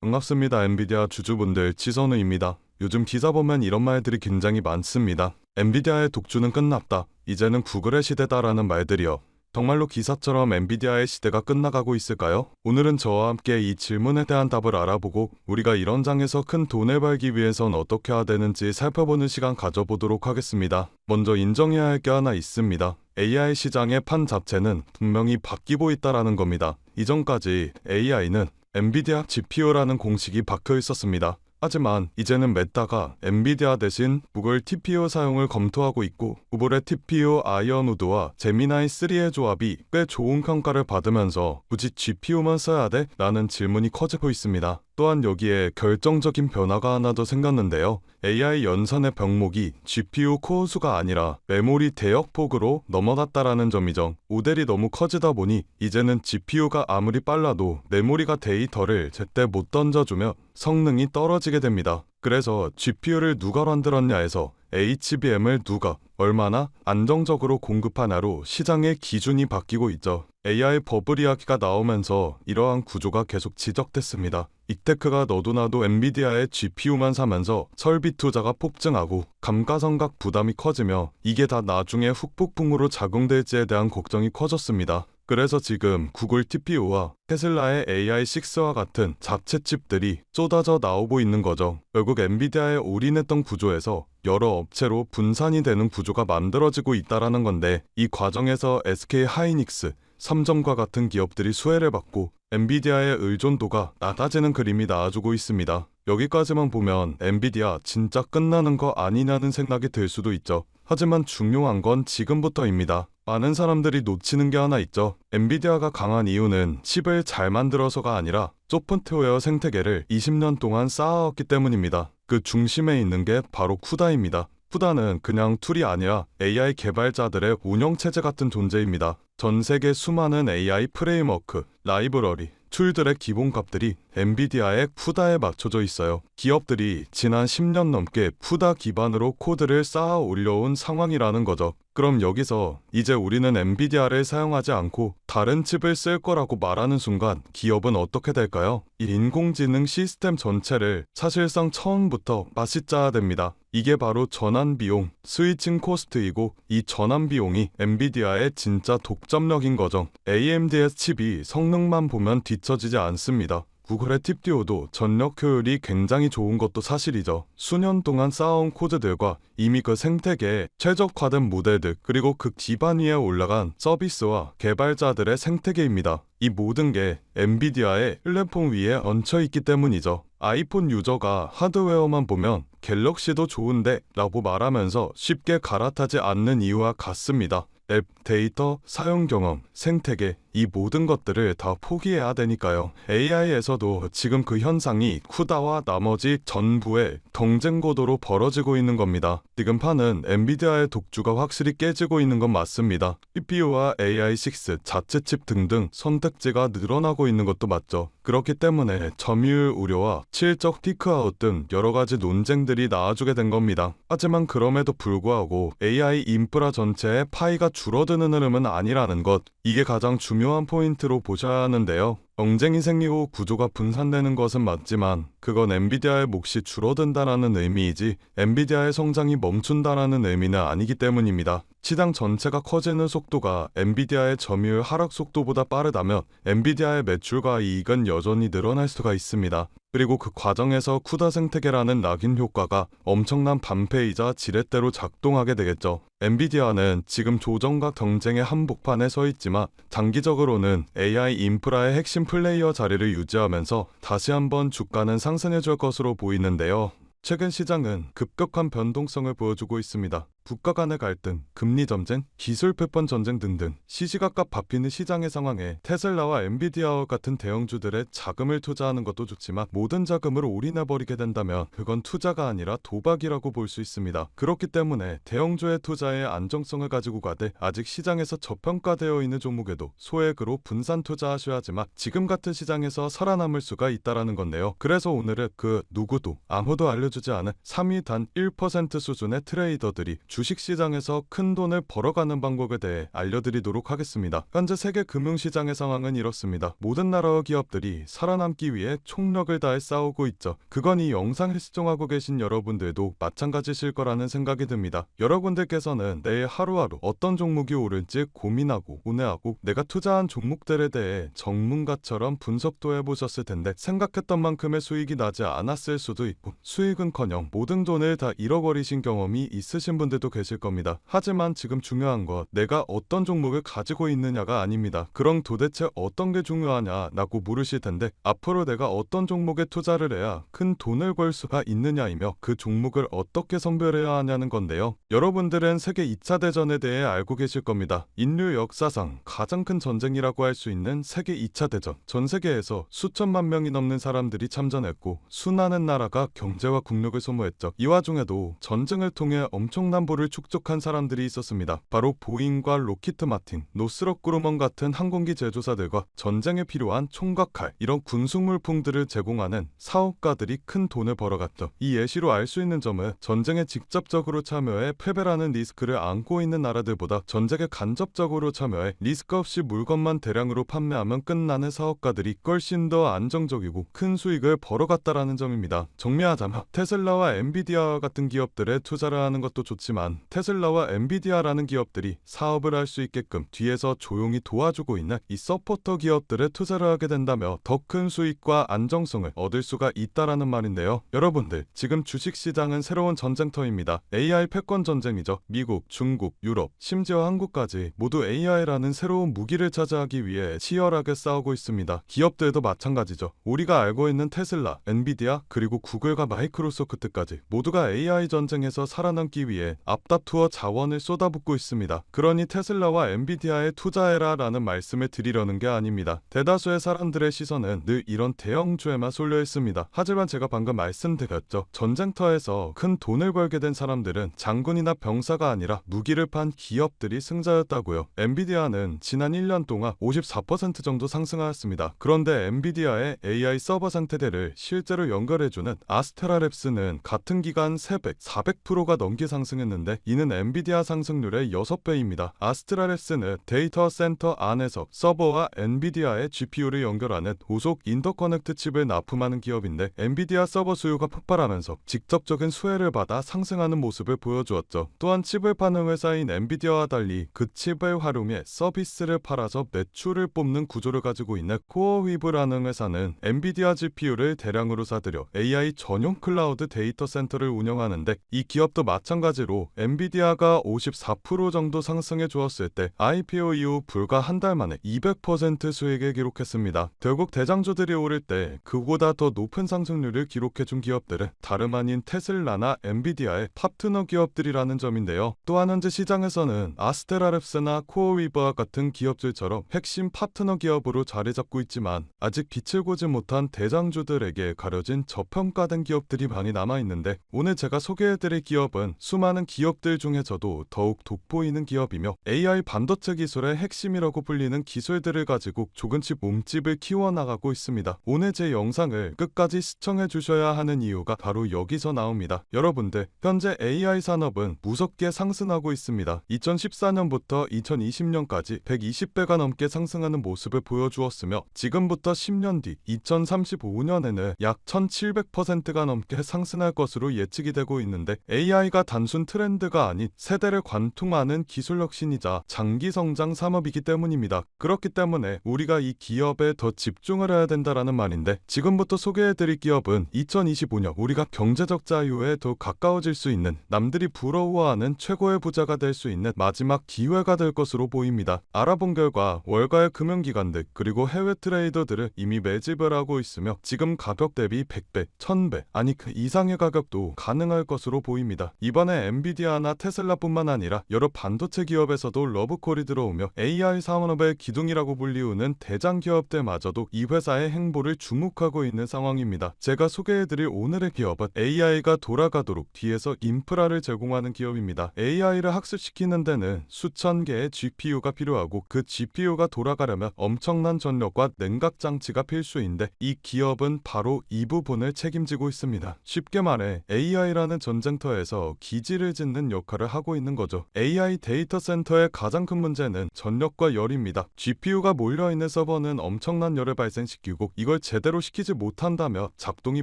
반갑습니다. 엔비디아 주주분들 지선우입니다. 요즘 기사 보면 이런 말들이 굉장히 많습니다. 엔비디아의 독주는 끝났다. 이제는 구글의 시대다라는 말들이요. 정말로 기사처럼 엔비디아의 시대가 끝나가고 있을까요? 오늘은 저와 함께 이 질문에 대한 답을 알아보고 우리가 이런 장에서 큰 돈을 벌기 위해선 어떻게 해야 되는지 살펴보는 시간 가져보도록 하겠습니다. 먼저 인정해야 할 게 하나 있습니다. AI 시장의 판 자체는 분명히 바뀌고 있다라는 겁니다. 이전까지 AI는 엔비디아 GPU라는 공식이 박혀 있었습니다. 하지만 이제는 메타가 엔비디아 대신 구글 TPU 사용을 검토하고 있고 구글의 TPU 아이언우드와 제미나이 3의 조합이 꽤 좋은 평가를 받으면서 굳이 GPU만 써야 돼? 라는 질문이 커지고 있습니다. 또한 여기에 결정적인 변화가 하나 더 생겼는데요. AI 연산의 병목이 GPU 코어 수가 아니라 메모리 대역폭으로 넘어갔다라는 점이죠. 모델이 너무 커지다 보니 이제는 GPU가 아무리 빨라도 메모리가 데이터를 제때 못 던져주며 성능이 떨어지게 됩니다. 그래서 GPU를 누가 만들었냐에서 HBM을 누가 얼마나 안정적으로 공급하냐로 시장의 기준이 바뀌고 있죠. AI 버블 이야기가 나오면서 이러한 구조가 계속 지적됐습니다. 이테크가 너도나도 엔비디아의 GPU만 사면서 설비 투자가 폭증하고 감가상각 부담이 커지며 이게 다 나중에 후폭풍으로 작용될지에 대한 걱정이 커졌습니다. 그래서 지금 구글 TPU와 테슬라의 AI6와 같은 자체 칩들이 쏟아져 나오고 있는 거죠. 결국 엔비디아에 올인했던 구조에서 여러 업체로 분산이 되는 구조가 만들어지고 있다라는 건데 이 과정에서 SK 하이닉스, 삼성과 같은 기업들이 수혜를 받고 엔비디아의 의존도가 낮아지는 그림이 나와주고 있습니다. 여기까지만 보면 엔비디아 진짜 끝나는 거 아니냐는 생각이 들 수도 있죠. 하지만 중요한 건 지금부터입니다. 많은 사람들이 놓치는 게 하나 있죠. 엔비디아가 강한 이유는 칩을 잘 만들어서가 아니라 소프트웨어 생태계를 20년 동안 쌓아왔기 때문입니다. 그 중심에 있는 게 바로 쿠다입니다. 쿠다는 그냥 툴이 아니라 AI 개발자들의 운영체제 같은 존재입니다. 전 세계 수많은 AI 프레임워크, 라이브러리, 툴들의 기본값들이 엔비디아의 쿠다에 맞춰져 있어요. 기업들이 지난 10년 넘게 쿠다 기반으로 코드를 쌓아 올려온 상황이라는 거죠. 그럼 여기서 이제 우리는 엔비디아를 사용하지 않고 다른 칩을 쓸 거라고 말하는 순간 기업은 어떻게 될까요? 이 인공지능 시스템 전체를 사실상 처음부터 맛이 짜야 됩니다. 이게 바로 전환 비용, 스위칭 코스트이고 이 전환 비용이 엔비디아의 진짜 독점력인 거죠. AMD의 칩이 성능만 보면 뒤처지지 않습니다. 구글의 TPU도 전력 효율이 굉장히 좋은 것도 사실이죠. 수년 동안 쌓아온 코드들과 이미 그 생태계에 최적화된 모델들 그리고 그 기반 위에 올라간 서비스와 개발자들의 생태계입니다. 이 모든 게 엔비디아의 플랫폼 위에 얹혀있기 때문이죠. 아이폰 유저가 하드웨어만 보면 갤럭시도 좋은데 라고 말하면서 쉽게 갈아타지 않는 이유와 같습니다. 앱, 데이터, 사용 경험, 생태계 이 모든 것들을 다 포기해야 되니까요. AI에서도 지금 그 현상이 쿠다와 나머지 전부의 경쟁 고도로 벌어지고 있는 겁니다. 지금 판은 엔비디아의 독주가 확실히 깨지고 있는 건 맞습니다. TPU와 AI6, 자체 칩 등등 선택지가 늘어나고 있는 것도 맞죠. 그렇기 때문에 점유율 우려와 실적 피크아웃 등 여러 가지 논쟁들이 나와주게 된 겁니다. 하지만 그럼에도 불구하고 AI 인프라 전체의 파이가 줄어드는 흐름은 아니라는 것, 이게 가장 중요한 포인트로 보셔야 하는데요. 경쟁이 생기고 구조가 분산되는 것은 맞지만 그건 엔비디아의 몫이 줄어든다라는 의미이지 엔비디아의 성장이 멈춘다라는 의미는 아니기 때문입니다. 시장 전체가 커지는 속도가 엔비디아의 점유율 하락 속도보다 빠르다면 엔비디아의 매출과 이익은 여전히 늘어날 수가 있습니다. 그리고 그 과정에서 쿠다 생태계라는 낙인 효과가 엄청난 반패이자 지렛대로 작동하게 되겠죠. 엔비디아는 지금 조정과 경쟁의 한복판에 서 있지만 장기적으로는 AI 인프라의 핵심 플레이어 자리를 유지하면서 다시 한번 주가는 상승해줄 것으로 보이는데요. 최근 시장은 급격한 변동성을 보여주고 있습니다. 국가 간의 갈등, 금리 전쟁, 기술 패권 전쟁 등등 시시각각 바뀌는 시장의 상황에 테슬라와 엔비디아와 같은 대형주들의 자금을 투자하는 것도 좋지만 모든 자금을 올인해버리게 된다면 그건 투자가 아니라 도박이라고 볼 수 있습니다. 그렇기 때문에 대형주의 투자의 안정성을 가지고 가되 아직 시장에서 저평가되어 있는 종목에도 소액으로 분산 투자하셔야지만 지금 같은 시장에서 살아남을 수가 있다라는 건데요. 그래서 오늘은 그 누구도 아무도 알려주지 않은 3위 단 1% 수준의 트레이더들이 주식시장에서 큰 돈을 벌어가는 방법에 대해 알려드리도록 하겠습니다. 현재 세계 금융시장의 상황은 이렇습니다. 모든 나라와 기업들이 살아남기 위해 총력을 다해 싸우고 있죠. 그건 이 영상을 시청하고 계신 여러분들도 마찬가지실 거라는 생각이 듭니다. 여러분들께서는 내일 하루하루 어떤 종목이 오를지 고민하고 고뇌하고 내가 투자한 종목들에 대해 전문가처럼 분석도 해보셨을 텐데 생각했던 만큼의 수익이 나지 않았을 수도 있고 수익은커녕 모든 돈을 다 잃어버리신 경험이 있으신 분들도 계실 겁니다. 하지만 지금 중요한 건 내가 어떤 종목을 가지고 있느냐가 아닙니다. 그럼 도대체 어떤 게 중요하냐라고 물으실 텐데 앞으로 내가 어떤 종목에 투자를 해야 큰 돈을 벌 수가 있느냐이며 그 종목을 어떻게 선별해야 하냐는 건데요. 여러분들은 세계 2차 대전에 대해 알고 계실 겁니다. 인류 역사상 가장 큰 전쟁이라고 할 수 있는 세계 2차 대전. 전 세계에서 수천만 명이 넘는 사람들이 참전했고 수많은 나라가 경제와 국력을 소모했죠. 이 와중에도 전쟁을 통해 엄청난 부를 축적한 사람들이 있었습니다. 바로 보잉과 로키트 마틴, 노스럽 그루먼 같은 항공기 제조사들과 전쟁에 필요한 총과 칼, 이런 군수물품들을 제공하는 사업가들이 큰 돈을 벌어갔죠. 이 예시로 알 수 있는 점은 전쟁에 직접적으로 참여해 패배라는 리스크를 안고 있는 나라들보다 전쟁에 간접적으로 참여해 리스크 없이 물건만 대량으로 판매하면 끝나는 사업가들이 훨씬 더 안정적이고 큰 수익을 벌어갔다라는 점입니다. 정리하자면 테슬라와 엔비디아 같은 기업들에 투자를 하는 것도 좋지만 테슬라와 엔비디아라는 기업들이 사업을 할 수 있게끔 뒤에서 조용히 도와주고 있는 이 서포터 기업들에 투자를 하게 된다면 더 큰 수익과 안정성을 얻을 수가 있다라는 말인데요. 여러분들 지금 주식시장은 새로운 전쟁터입니다. AI 패권 전쟁이죠. 미국, 중국, 유럽, 심지어 한국까지 모두 AI라는 새로운 무기를 차지하기 위해 치열하게 싸우고 있습니다. 기업들도 마찬가지죠. 우리가 알고 있는 테슬라, 엔비디아, 그리고 구글과 마이크로소프트까지 모두가 AI 전쟁에서 살아남기 위해 앞다투어 자원을 쏟아붓고 있습니다. 그러니 테슬라와 엔비디아에 투자해라 라는 말씀을 드리려는 게 아닙니다. 대다수의 사람들의 시선은 늘 이런 대형주에만 쏠려 있습니다. 하지만 제가 방금 말씀드렸죠. 전쟁터에서 큰 돈을 벌게 된 사람들은 장군이나 병사가 아니라 무기를 판 기업들이 승자였다고요. 엔비디아는 지난 1년 동안 54% 정도 상승하였습니다. 그런데 엔비디아의 AI 서버 상태들을 실제로 연결해주는 아스테라랩스는 같은 기간 300, 400%가 넘게 상승했는데 이는 엔비디아 상승률의 6배입니다. 아스테라랩스는 데이터 센터 안에서 서버와 엔비디아의 GPU를 연결하는 고속 인터커넥트 칩을 납품하는 기업인데 엔비디아 서버 수요가 폭발하면서 직접적인 수혜를 받아 상승하는 모습을 보여주었죠. 또한 칩을 파는 회사인 엔비디아와 달리 그 칩을 활용해 서비스를 팔아서 매출을 뽑는 구조를 가지고 있는 코어위브라는 회사는 엔비디아 GPU를 대량으로 사들여 AI 전용 클라우드 데이터 센터를 운영하는데 이 기업도 마찬가지로 엔비디아가 54% 정도 상승해 주었을 때 IPO 이후 불과 한 달 만에 200% 수익을 기록했습니다. 결국 대장주들이 오를 때 그보다 더 높은 상승률을 기록해준 기업들은 다름 아닌 테슬라나 엔비디아의 파트너 기업들이라는 점인데요. 또한 현재 시장에서는 아스테라랩스나 코어위버와 같은 기업들처럼 핵심 파트너 기업으로 자리 잡고 있지만 아직 빛을 보지 못한 대장주들에게 가려진 저평가된 기업들이 많이 남아있는데 오늘 제가 소개해드릴 기업은 수많은 기업들 중에서도 더욱 돋보이는 기업이며 AI 반도체 기술의 핵심이라고 불리는 기술들을 가지고 조금씩 몸집을 키워나가고 있습니다. 오늘 제 영상을 끝까지 시청해 주셔야 하는 이유가 바로 여기서 나옵니다. 여러분들 현재 AI 산업은 무섭게 상승하고 있습니다. 2014년부터 2020년까지 120배가 넘게 상승하는 모습을 보여주었으며 지금부터 10년 뒤 2035년에는 약 1700%가 넘게 상승할 것으로 예측이 되고 있는데 AI가 단순 트렌드가 아닌 세대를 관통하는 기술 혁신이자 장기 성장 산업이기 때문입니다. 그렇기 때문에 우리가 이 기업에 더 집중을 해야 된다라는 말인데 지금부터 소개해드릴 기업은 2025년 우리가 경제적 자유에 더 가까워질 수 있는 남들이 부러워하는 최고의 부자가 될 수 있는 마지막 기회가 될 것으로 보입니다. 알아본 결과 월가의 금융기관들 그리고 해외 트레이더들은 이미 매집을 하고 있으며 지금 가격 대비 100배, 1000배 아니 그 이상의 가격도 가능할 것으로 보입니다. 이번에 엔비디아나 테슬라뿐만 아니라 여러 반도체 기업에서도 러브콜이 들어오며 AI 산업의 기둥이라고 불리우는 대장 기업들마저도 이 회사의 행보를 주목하고 있는 상황입니다. 제가 소개해드릴 오늘의 기업은 AI가 돌아가도록 뒤에서 인프라를 제공하는 기업입니다. AI를 학습시키는 데는 수천 개의 GPU가 필요하고 그 GPU가 돌아가려면 엄청난 전력과 냉각 장치가 필수인데 이 기업은 바로 이 부분을 책임지고 있습니다. 쉽게 말해 AI라는 전쟁터에서 기지를 짓는 역할을 하고 있는 거죠. AI 데이터 센터의 가장 큰 문제는 전력과 열입니다. GPU가 몰려있는 서버는 엄청난 열을 발생시키고 이걸 제대로 시키지 못한다며 작동이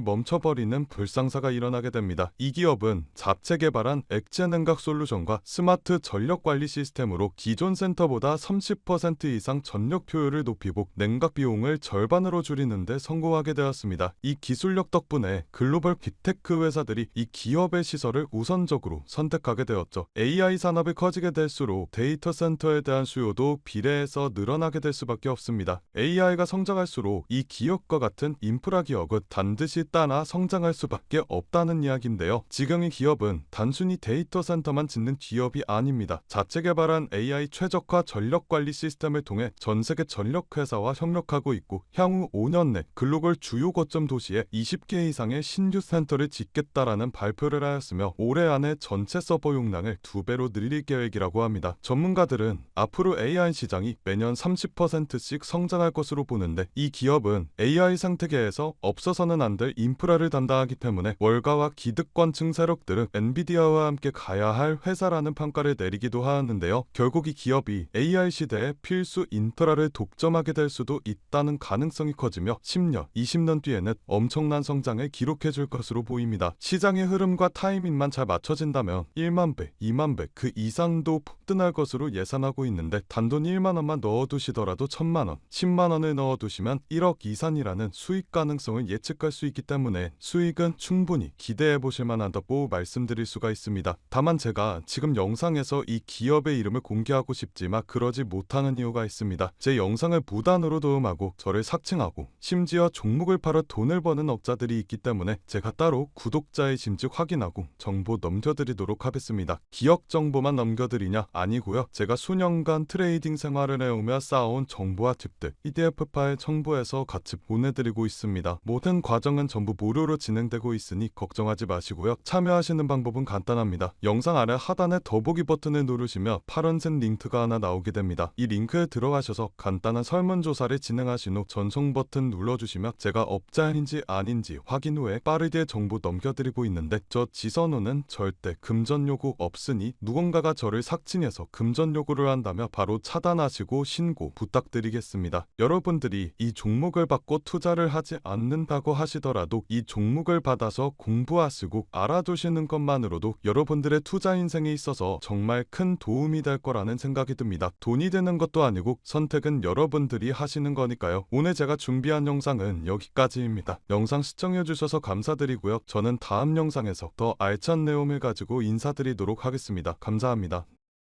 멈춰버리는 불상사가 일어나게 됩니다. 이 기업은 자체 개발한 액체 냉각 솔루션과 스마트 전력 관리 시스템으로 기존 센터보다 30% 이상 전력 효율을 높이고 냉각 비용을 절반으로 줄이는데 성공하게 되었습니다. 이 기술력 덕분에 글로벌 빅테크 회사들이 이 기업의 시설을 우선적으로 선택하게 되었죠. AI 산업이 커지게 될수록 데이터 센터에 대한 수요도 비례해서 늘어나게 될 수밖에 없습니다. AI가 성장할수록 이 기업과 같은 인프라 기업은 반드시 따라 성장할 수밖에 없다는 이야기인데요. 지금 이 기업은 단순히 데이터 센터만 짓는 기업이 아닙니다. 자체 개발한 AI 최적화 전력 관리 시스템을 통해 전 세계 전력 회사와 협력하고 있고 향후 5년 내 글로벌 주요 거점 도시에 20개 이상의 신규 센터를 짓겠다라는 발표를 하였으며 올해 안에 전체 서버 용량을 2배로 늘릴 계획이라고 합니다. 전문가들은 앞으로 AI 시장이 매년 30%씩 성장할 것으로 보는데 이 기업은 AI 생태계에서 없어서는 안 될 인프라를 담당하기 때문에 월가와 기득권층 세력들은 엔비디아와 함께 가야 할 회사라는 평가를 내리기도 하였는데요. 결국 이 기업이 AI 시대에 필수 인프라를 독점하게 될 수도 있다는 가능성이 커지며 10년, 20년 뒤에는 엄청난 성장을 기록해 줄 것으로 보입니다. 시장의 흐름과 타이밍만 잘 맞춰진다면 1만 배, 2만 배 그 이상도 폭등할 것으로 예상하고 있는데 단돈 1만 원만 넣어두시더라도 1,000만 원, 10만 원을 넣어두시면 1억 이상이라는 수익 가능성을 예측할 수 있기 때문에 수익은 충분히 기대해 보실 만하다고 말씀드릴 수가 있습니다. 다만 제가 지금 영상에서 이 기업의 이름을 공개하고 싶지만 그러지 못하는 이유가 있습니다. 제 영상을 무단으로 도움하고 저를 삭칭하고 심지어 종목을 팔아 돈을 버는 업자들이 있기 때문에 제가 따로 구독자의 진즉 확인하고 정보 넘겨드리도록 하겠습니다. 기업 정보만 넘겨드리냐? 아니고요. 제가 수년간 트레이딩 생활을 해오며 쌓아온 정보와 팁들 PDF 파일 첨부해서 같이 보내드리고 있습니다. 모든 과정은 전부 무료로 진행되고 있으니 걱정하지 마시고요. 참여하시는 방법은 간단합니다. 영상 아래 하단에 더보기 버튼을 누르시면 파란색 링크가 하나 나오게 됩니다. 이 링크에 들어가셔서 간단한 설문조사를 진행하신 후 전송 버튼 눌러주시면 제가 업자인지 아닌지 확인 후에 빠르게 정보 넘겨드리고 있는데 저 지선호는 절대 금전 요구 없으니 누군가가 저를 삭칭해서 금전 요구를 한다며 바로 차단하시고 신고 부탁드리겠습니다. 여러분들이 이 종목을 받고 투자를 하지 않는다고 하시더라도 이 종목을 받아서 공부하시고 알아두시는 것만으로도 여러분들의 투자 인생에 있어서 정말 큰 도움이 될 거라는 생각이 듭니다. 돈이 되는 것도 아니고 선택은 여러분들이 하시는 거니까요. 오늘 제가 준비한 영상은 여기까지입니다. 영상 시청해주셔서 감사드리고요. 저는 다음 영상에서 더 알찬 내용을 가지고 인사드리도록 하겠습니다. 감사합니다.